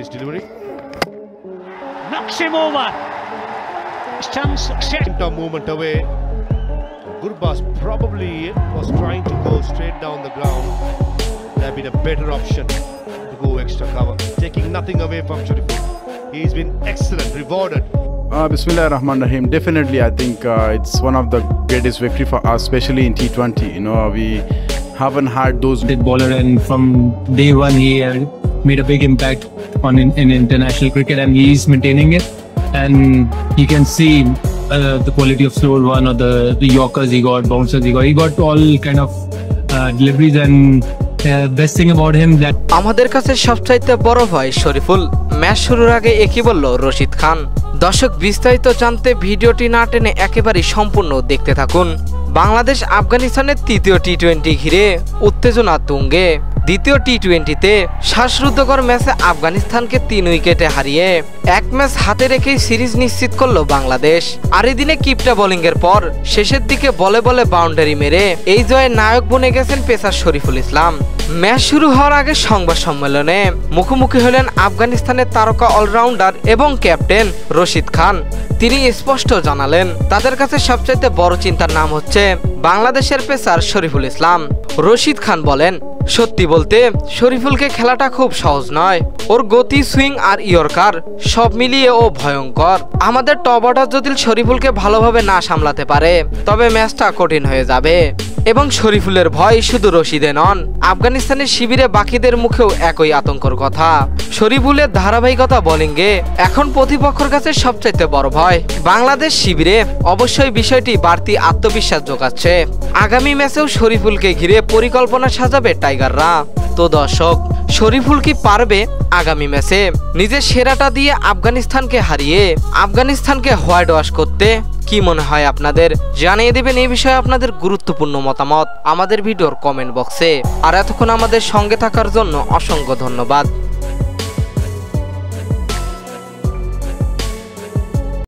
his delivery. Knocks him over. Chance set. Movement away. Gurbaz probably was trying to go straight down the ground. That had been a better option to go extra cover. Taking nothing away from Shariful. He's been excellent, rewarded. Bismillah ar-Rahman ar-Rahim. Definitely, I think it's one of the greatest victory for us, especially in T20. You know, we haven't had those bowler, and from day one he made a big impact on in international cricket, and he's maintaining it. And you can see the quality of slow one or the yorkers he got, bouncers he got. He got all kind of deliveries, and best thing about him that আমাদের কাছে সবচাইতে বড় ভয় Shariful. Match শুরুর আগে একই বলল রশিদ খান। দর্শক, বিস্তারিত জানতে ভিডিওটি না টেনে একেবারেই সম্পূর্ণ দেখতে থাকুন। বাংলাদেশ আফগানিস্তানের তৃতীয় টি-20 ঘিরে উত্তেজনা তুঙ্গে। দ্বিতীয় টি-20তে শ্বাসরুদ্ধকর ম্যাচে আফগানিস্তানকে 3 উইকেটে হারিয়ে এক ম্যাচ হাতে রেখেই সিরিজ নিশ্চিত করল বাংলাদেশ। আর এই দিনে কিপটা বোলিংয়ের পর শেষের দিকে বলে বলে বাউন্ডারি মেরে এই জয়ের নায়ক বনে গেছেন পেসার শরীফুল ইসলাম। ম্যাচ শুরু হওয়ার আগে সংবাদ সম্মেলনে মুখোমুখি হলেন আফগানিস্তানের তারকা অলরাউন্ডার এবং ক্যাপ্টেন রশিদ খান। তিনি স্পষ্ট জানালেন তাদের কাছে সবচাইতে বড় চিন্তার নাম হচ্ছে বাংলাদেশের পেসার শরীফুল ইসলাম। রশিদ খান বলেন, সত্যি বলতে শরীফুলকে খেলাটা খুব সহজ নয়। ওর গতি, সুইং আর ইয়র্কার সব মিলিয়ে ও ভয়ঙ্কর। আমাদের টপ অর্ডার যদি শরীফুলকে ভালোভাবে না সামলাতে পারে তবে ম্যাচটা কঠিন হয়ে যাবে। এবং শরীফুলের ভয় শুধু রশিদে নন, আফগানিস্তানের শিবিরে বাকিদের মুখেও একই আতঙ্কর কথা। শরীফুলের ধারাবাহিকতা বোলিংয়ে এখন প্রতিপক্ষের কাছে সবচাইতে বড় ভয়। বাংলাদেশ শিবিরে অবশ্যই বিষয়টি বাড়তি আত্মবিশ্বাস যোগাচ্ছে। আগামী ম্যাচেও শরীফুলকে ঘিরে পরিকল্পনা সাজাবে টাইগাররা। তো দর্শক, শরীফুল কি পারবে আগামী ম্যাচে নিজের সেরাটা দিয়ে আফগানিস্তানকে হারিয়ে আফগানিস্তানকে হোয়াইট ওয়াশ করতে? কি মনে হয় আপনাদের? জানিয়ে দেবেন এই বিষয়ে আপনাদের গুরুত্বপূর্ণ মতামত আমাদের ভিডিওর কমেন্ট বক্সে। আর এতক্ষণ আমাদের সঙ্গে থাকার জন্য অসংখ্য ধন্যবাদ।